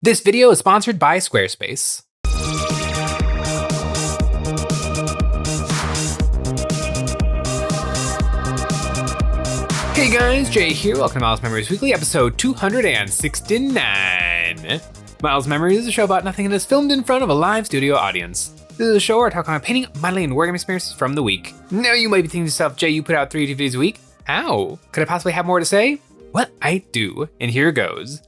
This video is sponsored by Squarespace. Hey guys, Jay here. Welcome to Miles Memories Weekly, episode 269. Miles Memories is a show about nothing and is filmed in front of a live studio audience. This is a show where I talk about painting, modeling, and wargaming experiences from the week. Now you might be thinking to yourself, Jay, you put out 3 videos a week. How? Could I possibly have more to say? Well, I do, and here goes.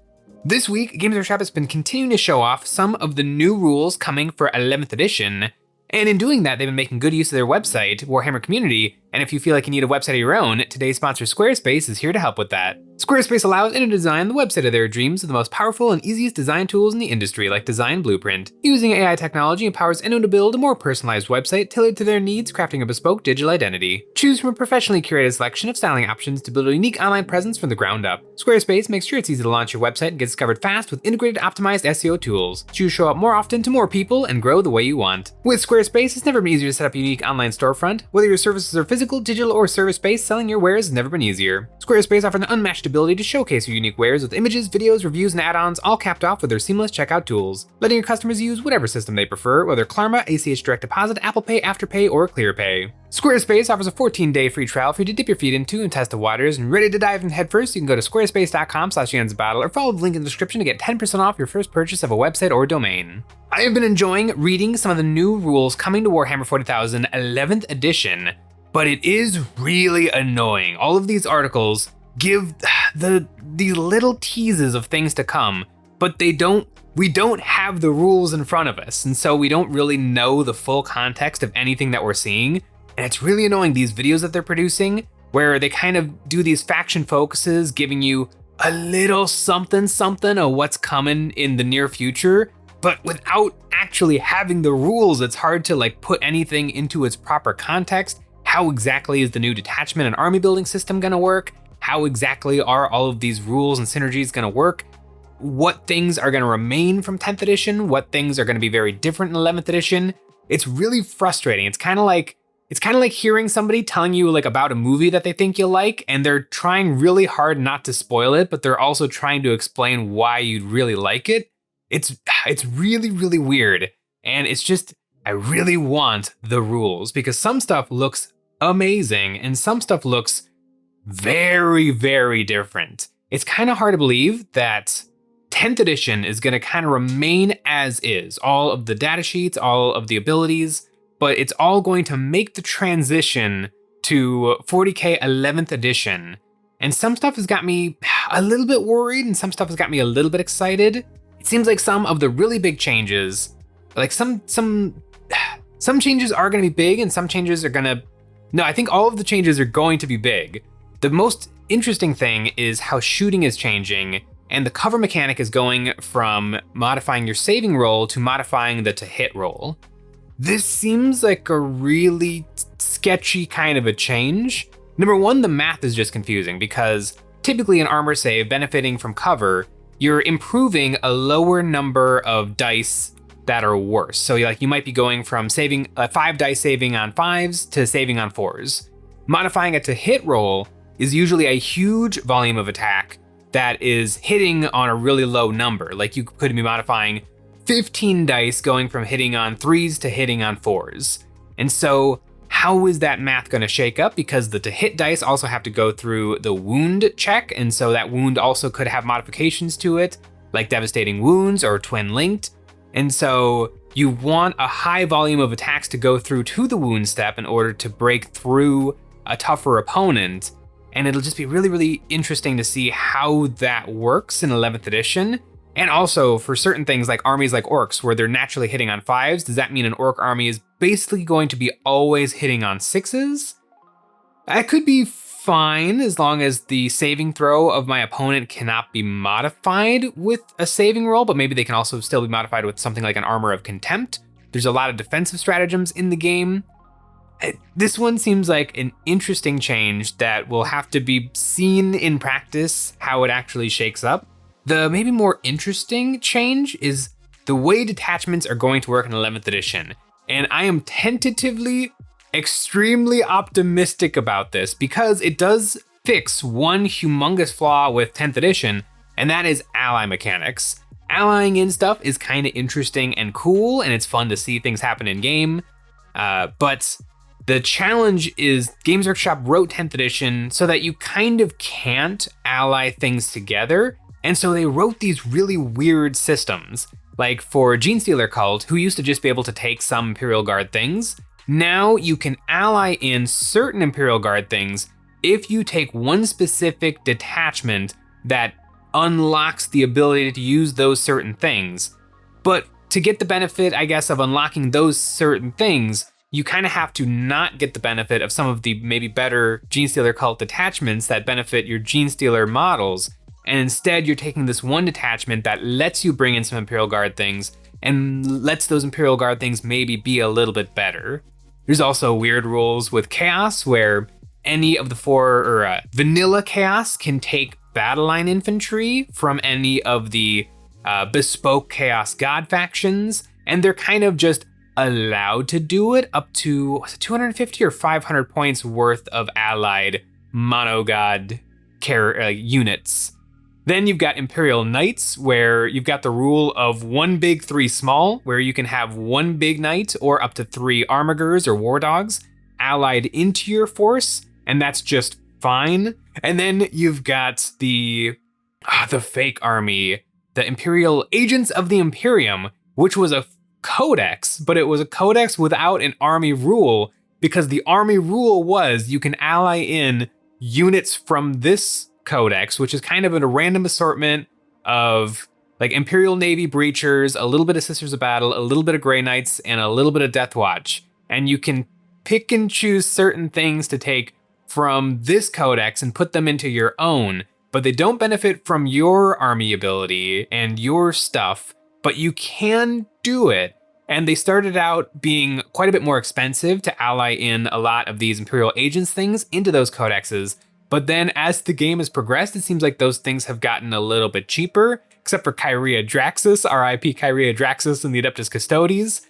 This week, Games Workshop has been continuing to show off some of the new rules coming for 11th edition, and in doing that, they've been making good use of their website, Warhammer Community, and if you feel like you need a website of your own, today's sponsor Squarespace is here to help with that. Squarespace allows anyone to design the website of their dreams with the most powerful and easiest design tools in the industry, like Design Blueprint. Using AI technology empowers anyone to build a more personalized website tailored to their needs, crafting a bespoke digital identity. Choose from a professionally curated selection of styling options to build a unique online presence from the ground up. Squarespace makes sure it's easy to launch your website and get discovered fast with integrated optimized SEO tools. So you show up more often to more people and grow the way you want. With Squarespace, it's never been easier to set up a unique online storefront. Whether your services are physical, digital, or service-based, selling your wares has never been easier. Squarespace offers an unmatched ability to showcase your unique wares with images, videos, reviews, and add-ons, all capped off with their seamless checkout tools, letting your customers use whatever system they prefer, whether Klarna, ACH Direct Deposit, Apple Pay, Afterpay, or ClearPay. Squarespace offers a 14-day free trial for you to dip your feet into and test the waters, and ready to dive in headfirst, you can go to squarespace.com/EonsOfBattle or follow the link in the description to get 10% off your first purchase of a website or domain. I have been enjoying reading some of the new rules coming to Warhammer 40,000 11th edition, but it is really annoying. All of these articles give these little teases of things to come, but we don't have the rules in front of us, and so we don't really know the full context of anything that we're seeing. And it's really annoying, these videos that they're producing, where they kind of do these faction focuses, giving you a little something of what's coming in the near future, but without actually having the rules. It's hard to put anything into its proper context. How exactly is the new detachment and army building system gonna work? How exactly are all of these rules and synergies gonna work? What things are gonna remain from 10th edition? What things are gonna be very different in 11th edition? It's really frustrating. It's kind of like hearing somebody telling you about a movie that they think you'll like, and they're trying really hard not to spoil it, but they're also trying to explain why you'd really like it. It's really, really weird. And it's just, I really want the rules, because some stuff looks amazing and some stuff looks very, very different. It's kind of hard to believe that 10th edition is going to kind of remain as is. All of the data sheets, all of the abilities, but it's all going to make the transition to 40k 11th edition. And some stuff has got me a little bit worried, and some stuff has got me a little bit excited. It seems like some of the really big changes, some changes are going to be big, and some changes are going to... No, I think all of the changes are going to be big. The most interesting thing is how shooting is changing, and the cover mechanic is going from modifying your saving roll to modifying the to-hit roll. This seems like a really sketchy kind of a change. Number one, the math is just confusing, because typically an armor save benefiting from cover, you're improving a lower number of dice that are worse. So you might be going from saving 5 dice saving on 5s to saving on 4s. Modifying it to hit roll is usually a huge volume of attack that is hitting on a really low number. You could be modifying 15 dice going from hitting on 3s to hitting on 4s. And so how is that math going to shake up? Because the to hit dice also have to go through the wound check, and so that wound also could have modifications to it, like devastating wounds or twin linked. And so you want a high volume of attacks to go through to the wound step in order to break through a tougher opponent. And it'll just be really, really interesting to see how that works in 11th edition. And also for certain things like armies like orcs, where they're naturally hitting on 5s, does that mean an orc army is basically going to be always hitting on 6s? That could be fine as long as the saving throw of my opponent cannot be modified with a saving roll, but maybe they can also still be modified with something like an Armor of Contempt. There's a lot of defensive stratagems in the game. This one seems like an interesting change that will have to be seen in practice, how it actually shakes up. The maybe more interesting change is the way detachments are going to work in 11th edition. And I am tentatively extremely optimistic about this, because it does fix one humongous flaw with 10th edition, and that is ally mechanics. allying in stuff is kind of interesting and cool, and it's fun to see things happen in game. But the challenge is Games Workshop wrote 10th edition so that you kind of can't ally things together. And so they wrote these really weird systems. Like for Genestealer Cult, who used to just be able to take some Imperial Guard things, now you can ally in certain Imperial Guard things if you take one specific detachment that unlocks the ability to use those certain things. But to get the benefit, I guess, of unlocking those certain things, you kind of have to not get the benefit of some of the maybe better Genestealer Cult detachments that benefit your Genestealer models. And instead, you're taking this one detachment that lets you bring in some Imperial Guard things and lets those Imperial Guard things maybe be a little bit better. There's also weird rules with Chaos where any of the vanilla Chaos can take battle line infantry from any of the bespoke Chaos God factions, and they're kind of just allowed to do it up to 250 or 500 points worth of allied mono god units. Then you've got Imperial Knights, where you've got the rule of 1 big, 3 small, where you can have 1 big knight or up to 3 armigers or war dogs allied into your force, and that's just fine. And then you've got the fake army, the Imperial Agents of the Imperium, which was a codex, but it was a codex without an army rule, because the army rule was you can ally in units from this codex, which is kind of a random assortment of like Imperial Navy Breachers, a little bit of Sisters of Battle, a little bit of Grey Knights, and a little bit of Death Watch. And you can pick and choose certain things to take from this codex and put them into your own, but they don't benefit from your army ability and your stuff, but you can do it. And they started out being quite a bit more expensive to ally in a lot of these Imperial Agents things into those codexes. But then as the game has progressed, it seems like those things have gotten a little bit cheaper, except for Kyria Draxus, RIP Kyria Draxus and the Adeptus Custodes.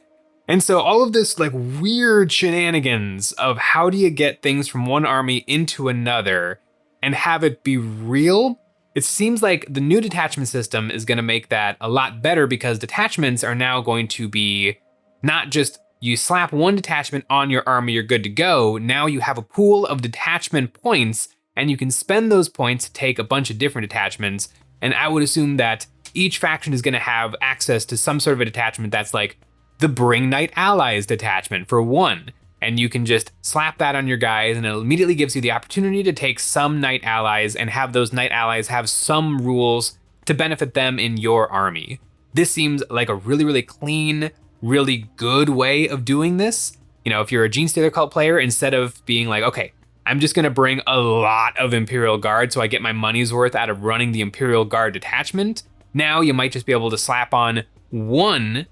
And so all of this like weird shenanigans of how do you get things from one army into another and have it be real, it seems like the new detachment system is going to make that a lot better, because detachments are now going to be not just you slap one detachment on your army, you're good to go. Now you have a pool of detachment points, and you can spend those points to take a bunch of different detachments. And I would assume that each faction is going to have access to some sort of a detachment that's like the Bring Knight Allies detachment for one. And you can just slap that on your guys, and it immediately gives you the opportunity to take some Knight Allies and have those Knight Allies have some rules to benefit them in your army. This seems like a really, really clean, really good way of doing this. You know, if you're a Genestealer Cult player, instead of being like, okay, I'm just going to bring a lot of Imperial Guard so I get my money's worth out of running the Imperial Guard detachment, now you might just be able to slap on one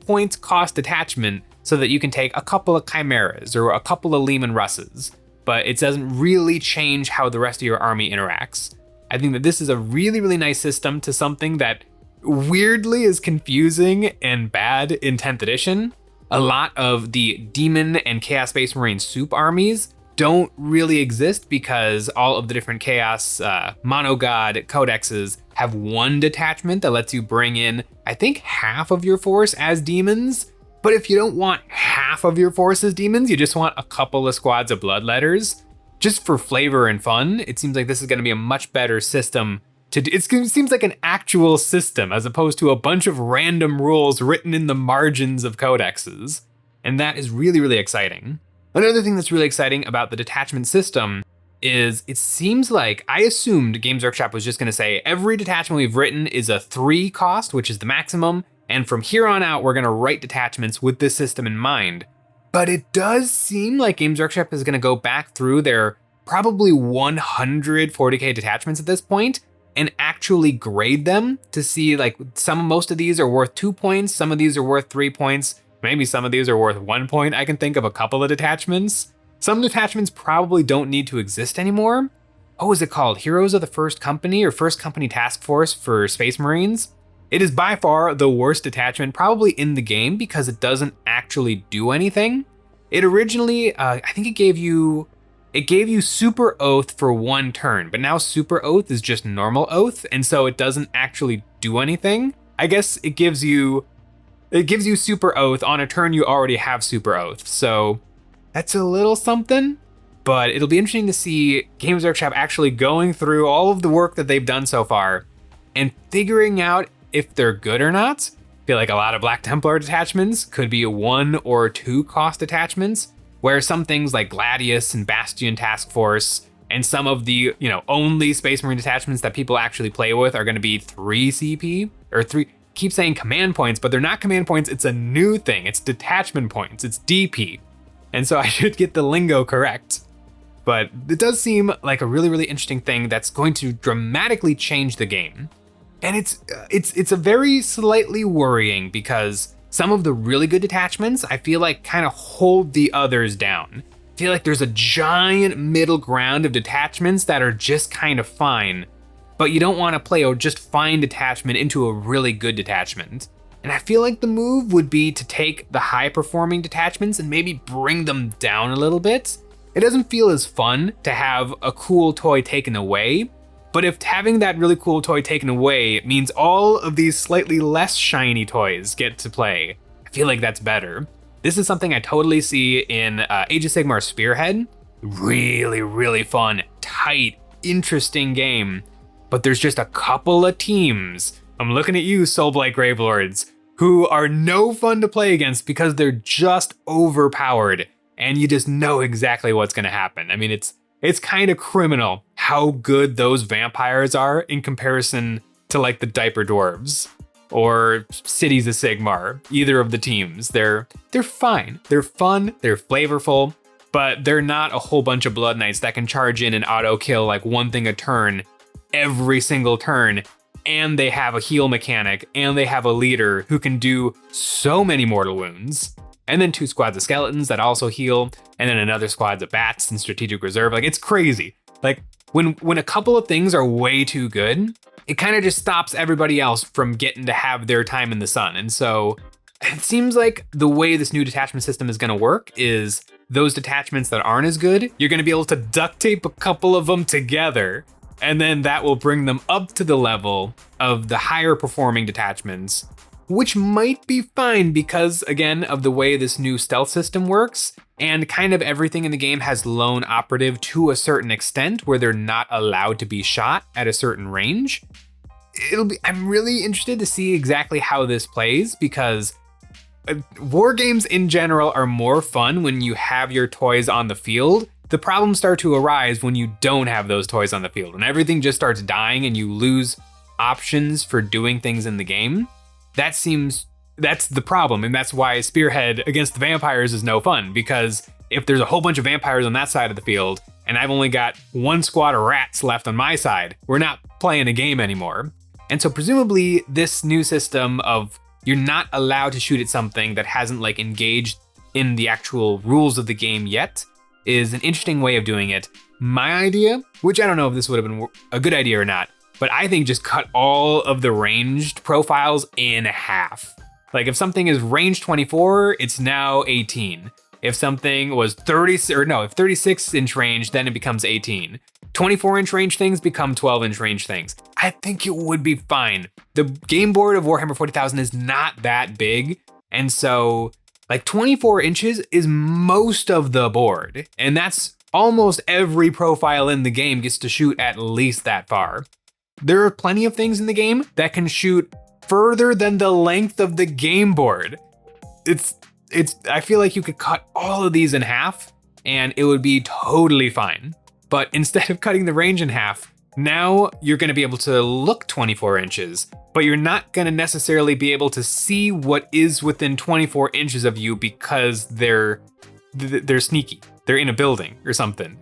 point cost detachment so that you can take a couple of Chimeras or a couple of Leman Russes, but it doesn't really change how the rest of your army interacts. I think that this is a really, really nice system to something that weirdly is confusing and bad in 10th edition. A lot of the Demon and Chaos Space Marine soup armies don't really exist because all of the different Chaos Mono God codexes have one detachment that lets you bring in, I think, half of your force as demons. But if you don't want half of your force as demons, you just want a couple of squads of Bloodletters, just for flavor and fun, it seems like this is going to be a much better system to do. It seems like an actual system as opposed to a bunch of random rules written in the margins of codexes. And that is really, really exciting. Another thing that's really exciting about the detachment system is it seems like, I assumed Games Workshop was just going to say every detachment we've written is a 3 cost, which is the maximum, and from here on out we're going to write detachments with this system in mind. But it does seem like Games Workshop is going to go back through their probably 100 40k detachments at this point and actually grade them to see, like, most of these are worth 2 points, some of these are worth 3 points, maybe some of these are worth 1 point. I can think of a couple of detachments. Some detachments probably don't need to exist anymore. Oh, is it called Heroes of the First Company or First Company Task Force for Space Marines? It is by far the worst detachment probably in the game because it doesn't actually do anything. It originally, I think it gave you it gave you Super Oath for 1 turn, but now Super Oath is just normal Oath, and so it doesn't actually do anything. I guess it gives you Super Oath on a turn you already have Super Oath, so that's a little something. But it'll be interesting to see Games Workshop actually going through all of the work that they've done so far and figuring out if they're good or not. I feel like a lot of Black Templar detachments could be 1 or 2 cost attachments, where some things like Gladius and Bastion Task Force and some of the, only Space Marine detachments that people actually play with are going to be 3 CP or 3. Keep saying command points, but they're not command points. It's a new thing. It's detachment points. It's DP. And so I should get the lingo correct. But it does seem like a really, really interesting thing that's going to dramatically change the game. And it's a very slightly worrying because some of the really good detachments, I feel like kind of hold the others down. I feel like there's a giant middle ground of detachments that are just kind of fine, but you don't want to play a just fine detachment into a really good detachment. And I feel like the move would be to take the high performing detachments and maybe bring them down a little bit. It doesn't feel as fun to have a cool toy taken away, but if having that really cool toy taken away means all of these slightly less shiny toys get to play, I feel like that's better. This is something I totally see in Age of Sigmar Spearhead. Really, really fun, tight, interesting game. But there's just a couple of teams, I'm looking at you, Soulblight Gravelords, who are no fun to play against because they're just overpowered. And you just know exactly what's going to happen. I mean, it's kind of criminal how good those vampires are in comparison to like the Diaper Dwarves or Cities of Sigmar, either of the teams. They're fine. They're fun. They're flavorful, but they're not a whole bunch of Blood Knights that can charge in and auto kill like one thing a turn every single turn. And they have a heal mechanic and they have a leader who can do so many mortal wounds. And then 2 squads of skeletons that also heal, and then another squads of bats and strategic reserve. Like, it's crazy. Like, when a couple of things are way too good, it kind of just stops everybody else from getting to have their time in the sun. And so it seems like the way this new detachment system is going to work is those detachments that aren't as good, you're going to be able to duct tape a couple of them together, and then that will bring them up to the level of the higher performing detachments, which might be fine because, again, of the way this new stealth system works, and kind of everything in the game has lone operative to a certain extent where they're not allowed to be shot at a certain range. I'm really interested to see exactly how this plays because war games in general are more fun when you have your toys on the field. The problems start to arise when you don't have those toys on the field, when everything just starts dying and you lose options for doing things in the game. That's the problem, and that's why Spearhead against the vampires is no fun, because if there's a whole bunch of vampires on that side of the field, and I've only got 1 squad of rats left on my side, we're not playing a game anymore. And so presumably this new system of you're not allowed to shoot at something that hasn't like engaged in the actual rules of the game yet is an interesting way of doing it. My idea, which I don't know if this would have been a good idea or not, but I think just cut all of the ranged profiles in half. Like if something is range 24, it's now 18. If something was 36 inch range, then it becomes 18. 24 inch range things become 12 inch range things. I think it would be fine. The game board of Warhammer 40,000 is not that big. And so like 24 inches is most of the board. And that's almost every profile in the game gets to shoot at least that far. There are plenty of things in the game that can shoot further than the length of the game board. I feel like you could cut all of these in half and it would be totally fine. But instead of cutting the range in half, now you're going to be able to look 24 inches, but you're not going to necessarily be able to see what is within 24 inches of you because they're sneaky. They're in a building or something.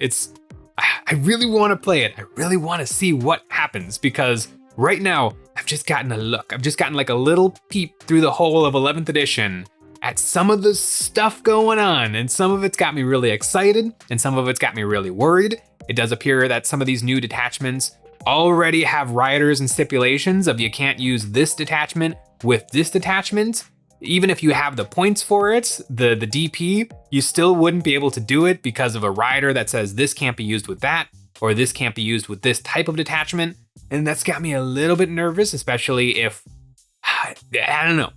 I really want to play it. I really want to see what happens because right now I've just gotten a look. I've just gotten like a little peep through the whole of 11th edition at some of the stuff going on, and some of it's got me really excited and some of it's got me really worried. It does appear that some of these new detachments already have riders and stipulations of you can't use this detachment with this detachment. Even if you have the points for it, the DP, you still wouldn't be able to do it because of a rider that says this can't be used with that, or this can't be used with this type of detachment. And that's got me a little bit nervous, especially if, I don't know.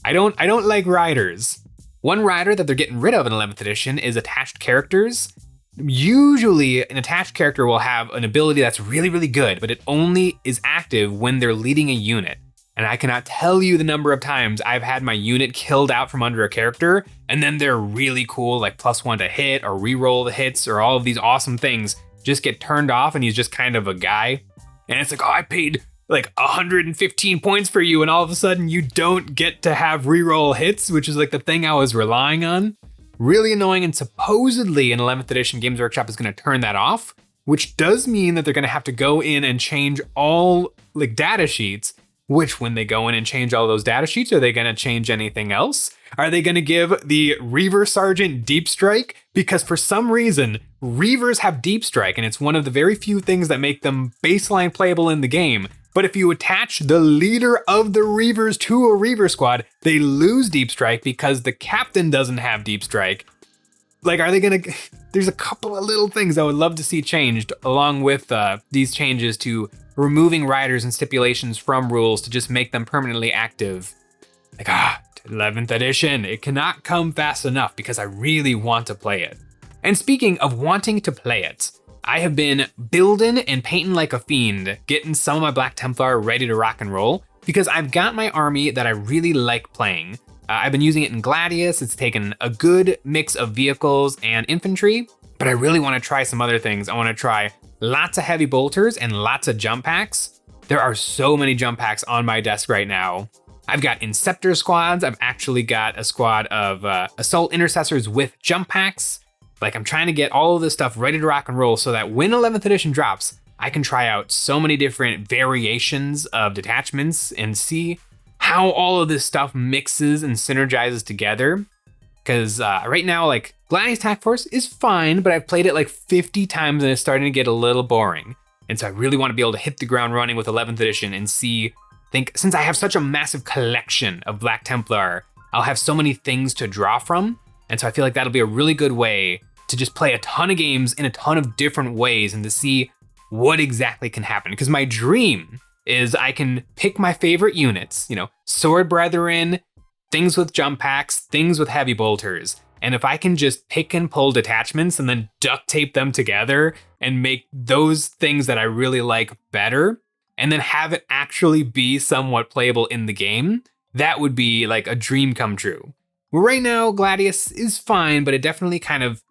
I don't like riders. One rider that they're getting rid of in 11th edition is attached characters. Usually an attached character will have an ability that's really, really good, but it only is active when they're leading a unit. And I cannot tell you the number of times I've had my unit killed out from under a character, and then they're really cool, like +1 to hit, or reroll the hits, or all of these awesome things just get turned off, and he's just kind of a guy. And it's like, oh, I paid like 115 points for you, and all of a sudden you don't get to have reroll hits, which is like the thing I was relying on. Really annoying, and supposedly in 11th edition, Games Workshop is going to turn that off, which does mean that they're going to have to go in and change all like data sheets. Which, when they go in and change all those data sheets, are they going to change anything else? Are they going to give the Reaver Sergeant Deep Strike? Because for some reason, Reavers have Deep Strike, and it's one of the very few things that make them baseline playable in the game. But if you attach the leader of the Reavers to a Reaver squad, they lose Deep Strike because the captain doesn't have Deep Strike. Like, are they going to... There's a couple of little things I would love to see changed, along with these changes to removing riders and stipulations from rules to just make them permanently active. Like, 11th edition, it cannot come fast enough because I really want to play it. And speaking of wanting to play it, I have been building and painting like a fiend, getting some of my Black Templar ready to rock and roll, because I've got my army that I really like playing. I've been using it in Gladius. It's taken a good mix of vehicles and infantry, but I really want to try some other things. I want to try lots of heavy bolters and lots of jump packs. There are so many jump packs on my desk right now. I've got Inceptor squads. I've actually got a squad of assault intercessors with jump packs. Like, I'm trying to get all of this stuff ready to rock and roll so that when 11th edition drops, I can try out so many different variations of detachments and see how all of this stuff mixes and synergizes together. Because right now, like, Gladius Task Force is fine, but I've played it like 50 times and it's starting to get a little boring. And so I really want to be able to hit the ground running with 11th edition and think, since I have such a massive collection of Black Templar, I'll have so many things to draw from. And so I feel like that'll be a really good way to just play a ton of games in a ton of different ways and to see what exactly can happen. Because my dream is I can pick my favorite units, Sword Brethren, things with jump packs, things with heavy bolters. And if I can just pick and pull detachments and then duct tape them together and make those things that I really like better, and then have it actually be somewhat playable in the game, that would be like a dream come true. Right now, Gladius is fine, but it definitely kind of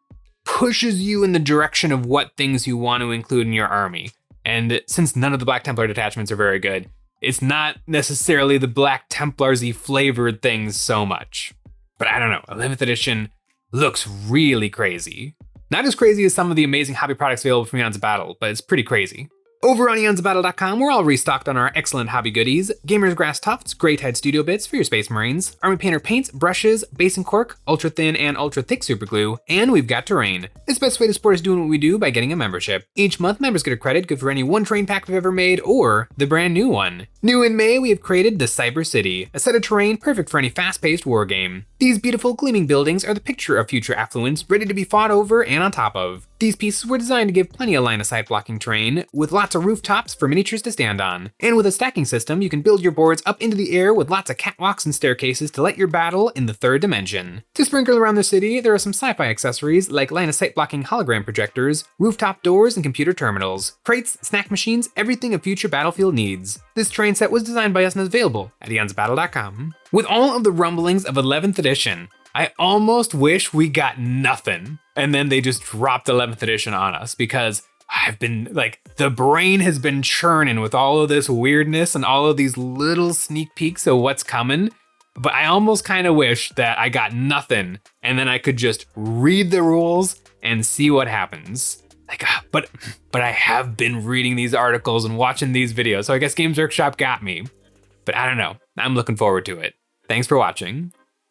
pushes you in the direction of what things you want to include in your army. And since none of the Black Templar detachments are very good, it's not necessarily the Black Templar-y flavored things so much. But I don't know, 11th edition looks really crazy. Not as crazy as some of the amazing hobby products available from EonsOfBattle, but it's pretty crazy. Over on EonsOfBattle.com, we're all restocked on our excellent hobby goodies: Gamer's Grass Tufts, Great Head Studio Bits for your Space Marines, Army Painter paints, brushes, Basin Cork, ultra thin and ultra thick super glue, and we've got terrain. It's the best way to support us doing what we do by getting a membership. Each month, members get a credit good for any one terrain pack we've ever made or the brand new one. New in May, we have created the Cyber City, a set of terrain perfect for any fast-paced war game. These beautiful gleaming buildings are the picture of future affluence, ready to be fought over and on top of. These pieces were designed to give plenty of line-of-sight blocking terrain, with lots of rooftops for miniatures to stand on. And with a stacking system, you can build your boards up into the air with lots of catwalks and staircases to let your battle in the third dimension. To sprinkle around the city, there are some sci-fi accessories like line-of-sight blocking hologram projectors, rooftop doors, and computer terminals, crates, snack machines, everything a future battlefield needs. This terrain set was designed by us and is available at EonsOfBattle.com. With all of the rumblings of 11th edition, I almost wish we got nothing, and then they just dropped 11th edition on us, because I've been like, the brain has been churning with all of this weirdness and all of these little sneak peeks of what's coming. But I almost kind of wish that I got nothing and then I could just read the rules and see what happens. Like, but I have been reading these articles and watching these videos, so I guess Games Workshop got me. But I don't know, I'm looking forward to it. Thanks for watching.